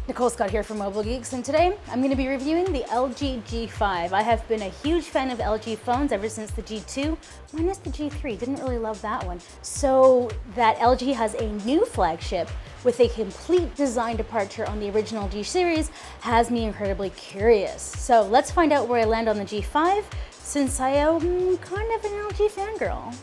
Nicole Scott here from Mobile Geeks, and today I'm going to be reviewing the LG G5. I have been a huge fan of LG phones ever since the G2, minus the G3, didn't really love that one. So that LG has a new flagship with a complete design departure on the original G series has me incredibly curious. So let's find out where I land on the G5, since I am kind of an LG fangirl.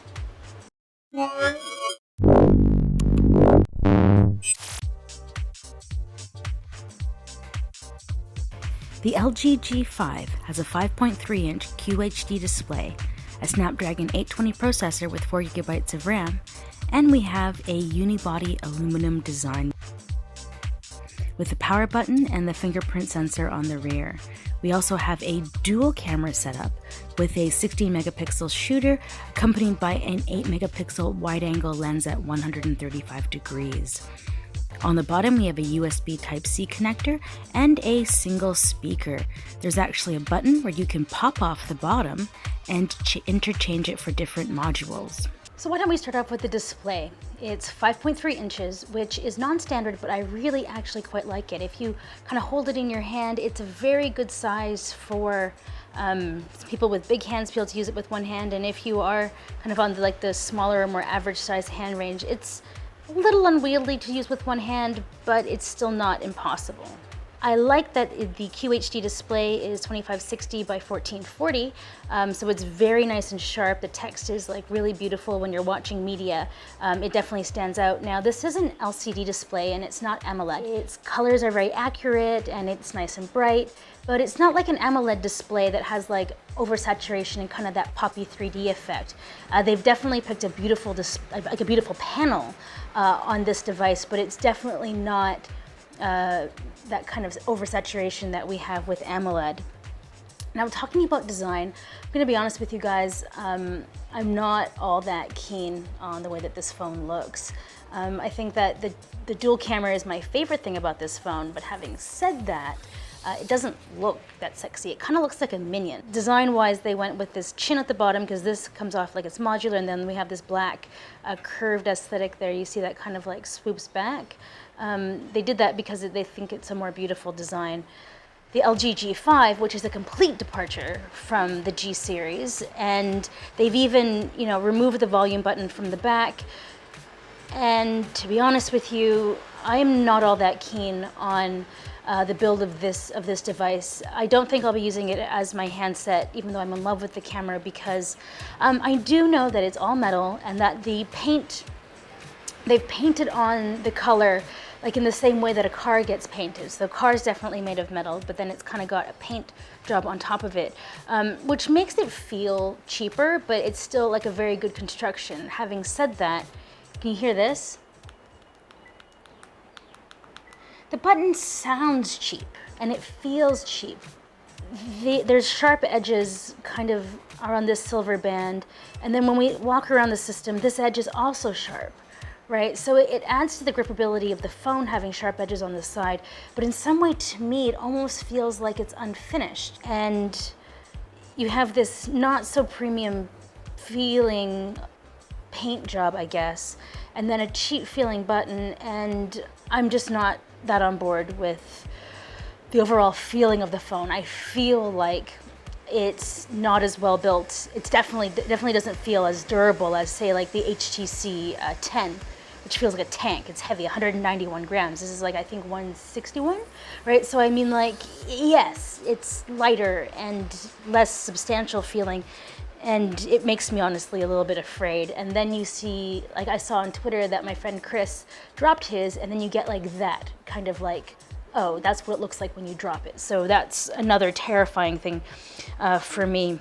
The LG G5 has a 5.3-inch QHD display, a Snapdragon 820 processor with 4GB of RAM, and we have a unibody aluminum design with the power button and the fingerprint sensor on the rear. We also have a dual camera setup with a 16-megapixel shooter accompanied by an 8-megapixel wide-angle lens at 135 degrees. On the bottom, we have a USB Type-C connector and a single speaker. There's actually a button where you can pop off the bottom and interchange it for different modules. So why don't we start off with the display? It's 5.3 inches, which is non-standard, but I really actually quite like it. If you kind of hold it in your hand, it's a very good size for people with big hands to be able to use it with one hand. And if you are kind of on the smaller or more average size hand range, it's a little unwieldy to use with one hand, but it's still not impossible. I like that the QHD display is 2560 by 1440, so it's very nice and sharp. The text is really beautiful when you're watching media. It definitely stands out. Now, this is an LCD display and it's not AMOLED. Its colors are very accurate and it's nice and bright, but it's not like an AMOLED display that has oversaturation and kind of that poppy 3D effect. They've definitely picked a beautiful beautiful panel on this device, but it's definitely not that kind of oversaturation that we have with AMOLED. Now, talking about design, I'm going to be honest with you guys, I'm not all that keen on the way that this phone looks. I think that the dual camera is my favorite thing about this phone, but having said that, it doesn't look that sexy. It kind of looks like a Minion. Design-wise, they went with this chin at the bottom because this comes off like it's modular, and then we have this black curved aesthetic there. You see that kind of swoops back. They did that because they think it's a more beautiful design. The LG G5, which is a complete departure from the G series, and they've even removed the volume button from the back. And to be honest with you, I am not all that keen on the build of this device. I don't think I'll be using it as my handset, even though I'm in love with the camera, because I do know that it's all metal and that they've painted on the color in the same way that a car gets painted. So the car is definitely made of metal, but then it's kind of got a paint job on top of it, which makes it feel cheaper, but it's still a very good construction. Having said that, can you hear this? The button sounds cheap and it feels cheap. There's sharp edges kind of around this silver band, and then when we walk around the system, this edge is also sharp, right? So it adds to the grippability of the phone having sharp edges on the side, but in some way, to me, it almost feels like it's unfinished. And you have this not so premium feeling paint job, I guess, and then a cheap feeling button, and I'm just not that on board with the overall feeling of the phone. I feel like it's not as well built. It definitely doesn't feel as durable as, say, the HTC 10, which feels like a tank. It's heavy, 191 grams. This is I think 161, right? So I mean, yes, it's lighter and less substantial feeling, and it makes me honestly a little bit afraid. And then you see, I saw on Twitter that my friend Chris dropped his, and then you get that kind of oh, that's what it looks like when you drop it. So that's another terrifying thing for me.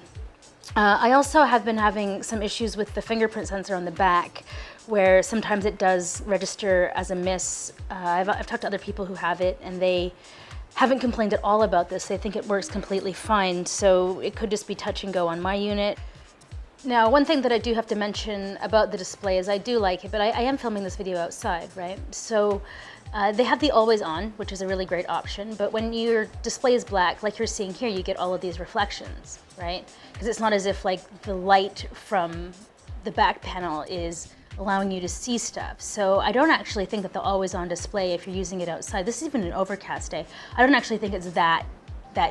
I also have been having some issues with the fingerprint sensor on the back, where sometimes it does register as a miss. I've talked to other people who have it, and they haven't complained at all about this. They think it works completely fine, so it could just be touch and go on my unit. Now, one thing that I do have to mention about the display is I do like it, but I am filming this video outside, right? So they have the always on, which is a really great option, but when your display is black, like you're seeing here, you get all of these reflections, right? Because it's not as if the light from the back panel is allowing you to see stuff. So I don't actually think that the always on display, if you're using it outside, this is even an overcast day, I don't actually think it's that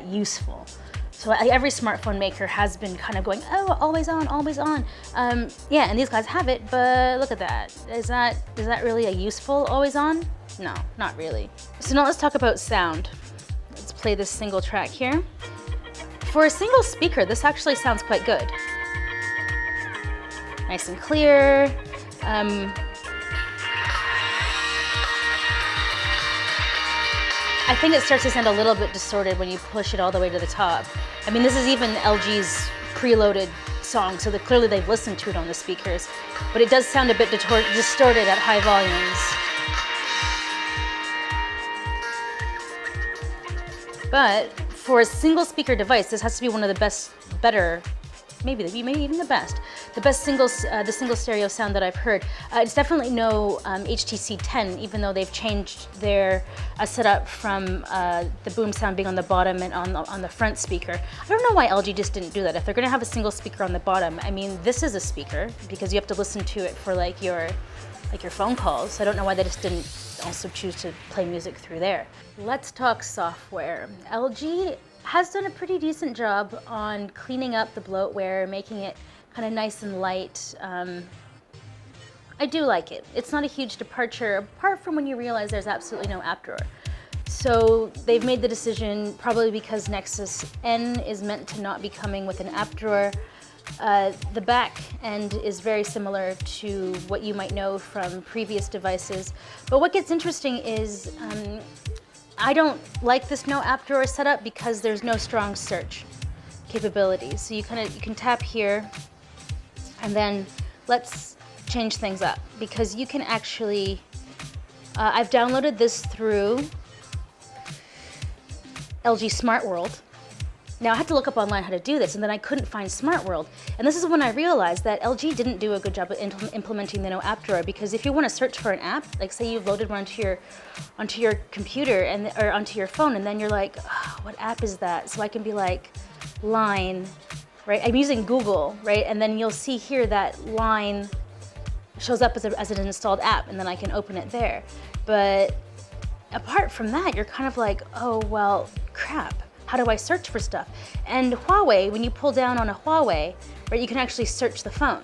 useful. So every smartphone maker has been kind of going, oh, always on, always on. Yeah, and these guys have it, but look at that. Is that really a useful always on? No, not really. So now let's talk about sound. Let's play this single track here. For a single speaker, this actually sounds quite good. Nice and clear. I think it starts to sound a little bit distorted when you push it all the way to the top. I mean, this is even LG's preloaded song, so clearly they've listened to it on the speakers, but it does sound a bit distorted at high volumes. But for a single speaker device, this has to be one of the better, maybe even the best single stereo sound that I've heard. It's definitely no HTC 10, even though they've changed their setup from the boom sound being on the bottom and on the front speaker. I don't know why LG just didn't do that. If they're going to have a single speaker on the bottom, I mean, this is a speaker because you have to listen to it for like your phone calls. So I don't know why they just didn't also choose to play music through there. Let's talk software. LG has done a pretty decent job on cleaning up the bloatware, making it kind of nice and light. I do like it. It's not a huge departure, apart from when you realize there's absolutely no app drawer. So they've made the decision, probably because Nexus N is meant to not be coming with an app drawer. The back end is very similar to what you might know from previous devices. But what gets interesting is I don't like this no app drawer setup because there's no strong search capability. So you can tap here, and then let's change things up because you can actually, I've downloaded this through LG Smart World. Now I had to look up online how to do this, and then I couldn't find Smart World. And this is when I realized that LG didn't do a good job of implementing the no app drawer, because if you want to search for an app, like say you've loaded one onto your computer or onto your phone, and then you're like, oh, what app is that? So I can be like, Line, right? I'm using Google, right? And then you'll see here that Line shows up as an installed app, and then I can open it there. But apart from that, you're kind of like, oh, well, crap. How do I search for stuff? And Huawei, when you pull down on a Huawei, right, you can actually search the phone,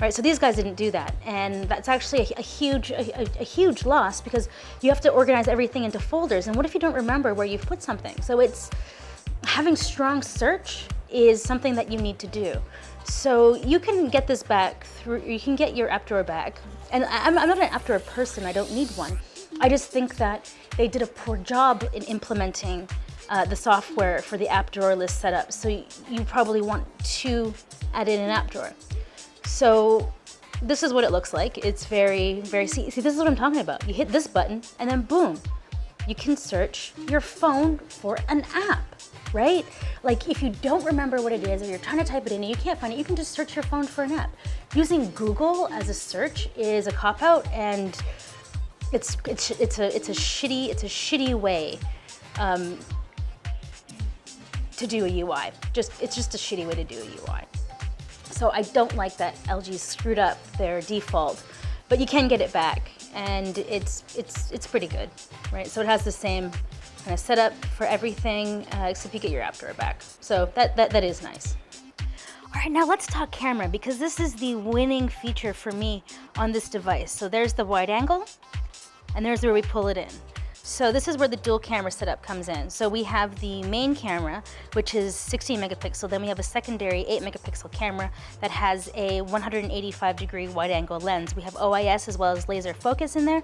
right? So these guys didn't do that, and that's actually a huge loss, because you have to organize everything into folders. And what if you don't remember where you've put something? So it's having strong search is something that you need to do. So you can get this back through. You can get your app drawer back. And I'm not an app drawer person. I don't need one. I just think that they did a poor job in implementing the software for the app drawer list setup. So you probably want to add in an app drawer. So this is what it looks like. It's very, see, this is what I'm talking about. You hit this button and then boom, you can search your phone for an app, right? Like if you don't remember what it is, or you're trying to type it in and you can't find it, you can just search your phone for an app. Using Google as a search is a cop-out, and it's a shitty way to do a UI. It's just a shitty way to do a UI. So I don't like that LG screwed up their default, but you can get it back, and it's pretty good, right? So it has the same kind of setup for everything, except you get your app drawer back. So that is nice. All right, now let's talk camera, because this is the winning feature for me on this device. So there's the wide angle, and there's where we pull it in. So this is where the dual camera setup comes in. So we have the main camera, which is 16 megapixel. Then we have a secondary 8 megapixel camera that has a 185-degree wide angle lens. We have OIS as well as laser focus in there.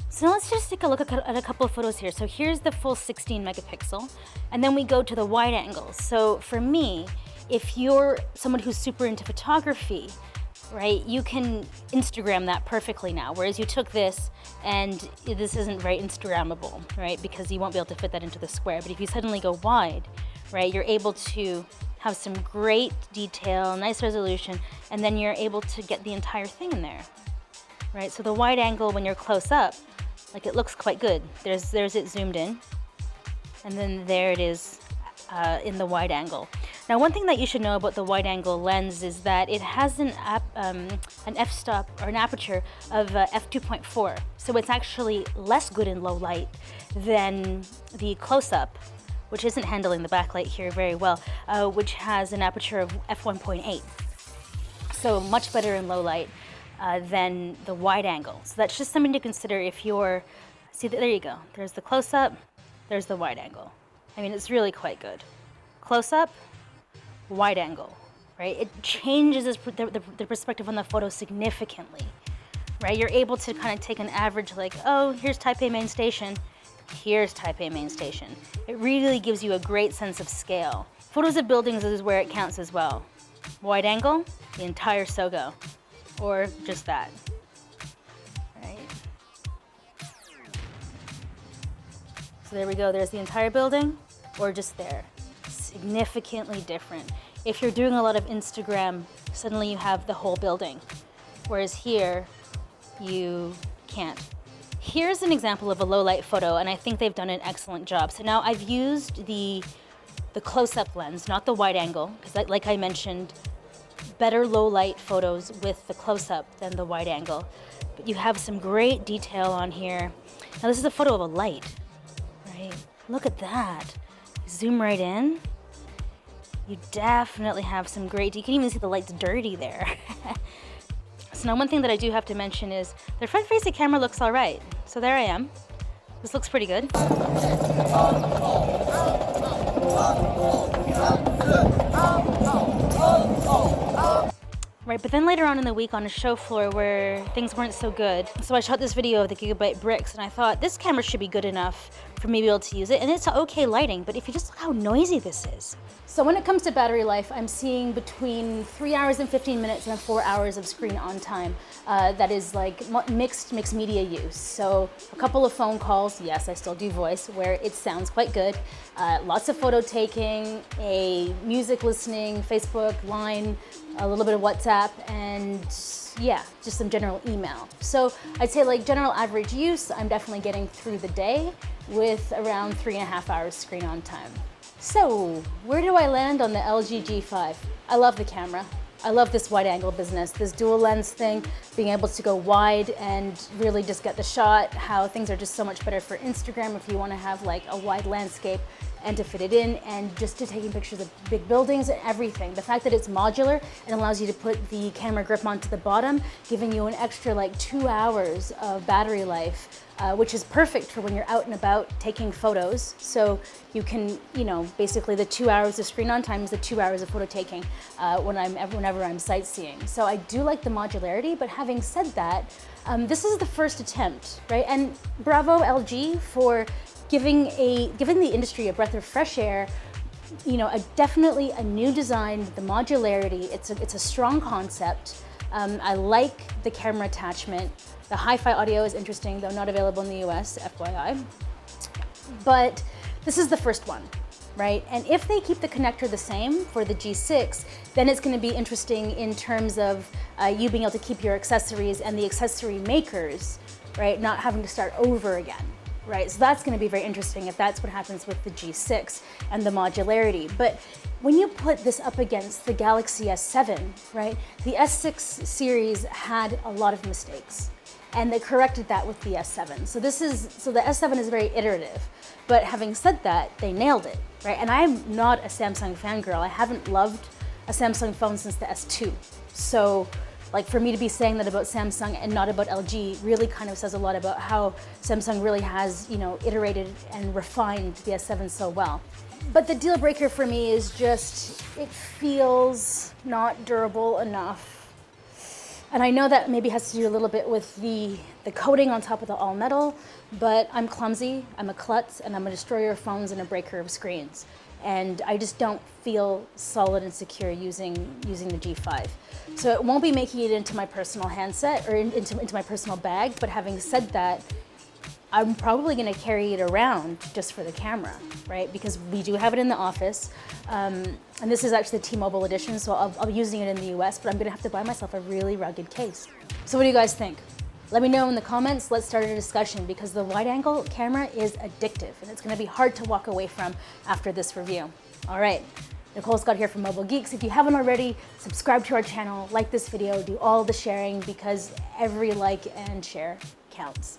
So now let's just take a look at a couple of photos here. So here's the full 16 megapixel, and then we go to the wide angle. So for me, if you're someone who's super into photography, right, you can Instagram that perfectly now, whereas you took this and this isn't very Instagrammable, right, because you won't be able to fit that into the square. But if you suddenly go wide, right, you're able to have some great detail, nice resolution, and then you're able to get the entire thing in there, right? So the wide angle, when you're close up, like, it looks quite good. There's it zoomed in, and then there it is in the wide angle. Now, one thing that you should know about the wide-angle lens is that it has an f-stop or an aperture of f2.4, so it's actually less good in low light than the close-up, which isn't handling the backlight here very well, which has an aperture of f1.8. So much better in low light than the wide-angle. So that's just something to consider if you're, see, there you go. There's the close-up, there's the wide-angle. I mean, it's really quite good. Close-up, wide angle, right? It changes the perspective on the photo significantly, right? You're able to kind of take an average, like, oh, here's Taipei Main Station, here's Taipei Main Station. It really gives you a great sense of scale. Photos of buildings is where it counts as well. Wide angle, the entire Sogo, or just that, right? So there we go, there's the entire building, or just there. Significantly different. If you're doing a lot of Instagram, suddenly you have the whole building, whereas here you can't. Here's an example of a low light photo, and I think they've done an excellent job. So now I've used the close-up lens, not the wide angle, because like I mentioned, better low light photos with the close-up than the wide angle. But you have some great detail on here. Now this is a photo of a light, right? Look at that. Zoom right in. You definitely have some great, you can even see the light's dirty there. So now one thing that I do have to mention is their front-facing camera looks all right. So there I am. This looks pretty good. Right, but then later on in the week on a show floor where things weren't so good, so I shot this video of the Gigabyte bricks, and I thought this camera should be good enough for me to be able to use it, and it's okay lighting, but if you just look how noisy this is. So when it comes to battery life, I'm seeing between 3 hours and 15 minutes and 4 hours of screen on time. That is like mixed media use. So a couple of phone calls, yes, I still do voice, where it sounds quite good. Lots of photo taking, a music listening, Facebook, Line, a little bit of WhatsApp, and yeah, just some general email. So I'd say like general average use, I'm definitely getting through the day with around 3.5 hours screen on time. So where do I land on the LG G5? I love the camera. I love this wide angle business, this dual lens thing, being able to go wide and really just get the shot, how things are just so much better for Instagram if you want to have like a wide landscape and to fit it in, and just to taking pictures of big buildings and everything. The fact that it's modular and allows you to put the camera grip onto the bottom, giving you an extra like 2 hours of battery life, which is perfect for when you're out and about taking photos. So you can, you know, basically the 2 hours of screen on time is the 2 hours of photo taking whenever I'm sightseeing. So I do like the modularity, but having said that, this is the first attempt, right? And bravo LG for giving the industry a breath of fresh air, you know, definitely a new design, the modularity. It's a strong concept. I like the camera attachment. The hi-fi audio is interesting, though not available in the US, FYI. But this is the first one, right? And if they keep the connector the same for the G6, then it's going to be interesting in terms of you being able to keep your accessories and the accessory makers, right, not having to start over again. Right, so that's going to be very interesting if that's what happens with the G6 and the modularity. But when you put this up against the Galaxy S7, right, the S6 series had a lot of mistakes, and they corrected that with the S7. So the S7 is very iterative. But having said that, they nailed it, right? And I'm not a Samsung fangirl. I haven't loved a Samsung phone since the S2. So, like, for me to be saying that about Samsung and not about LG really kind of says a lot about how Samsung really has, you know, iterated and refined the S7 so well. But the deal breaker for me is just, it feels not durable enough. And I know that maybe has to do a little bit with the coating on top of the all metal, but I'm clumsy, I'm a klutz, and I'm a destroyer of phones and a breaker of screens. And I just don't feel solid and secure using the G5. So it won't be making it into my personal handset or into my personal bag, but having said that, I'm probably gonna carry it around just for the camera, right? Because we do have it in the office. And this is actually the T-Mobile edition, so I'll be using it in the US, but I'm gonna have to buy myself a really rugged case. So what do you guys think? Let me know in the comments. Let's start a discussion, because the wide angle camera is addictive and it's gonna be hard to walk away from after this review. All right, Nicole Scott here from Mobile Geeks. If you haven't already, subscribe to our channel, like this video, do all the sharing because every like and share counts.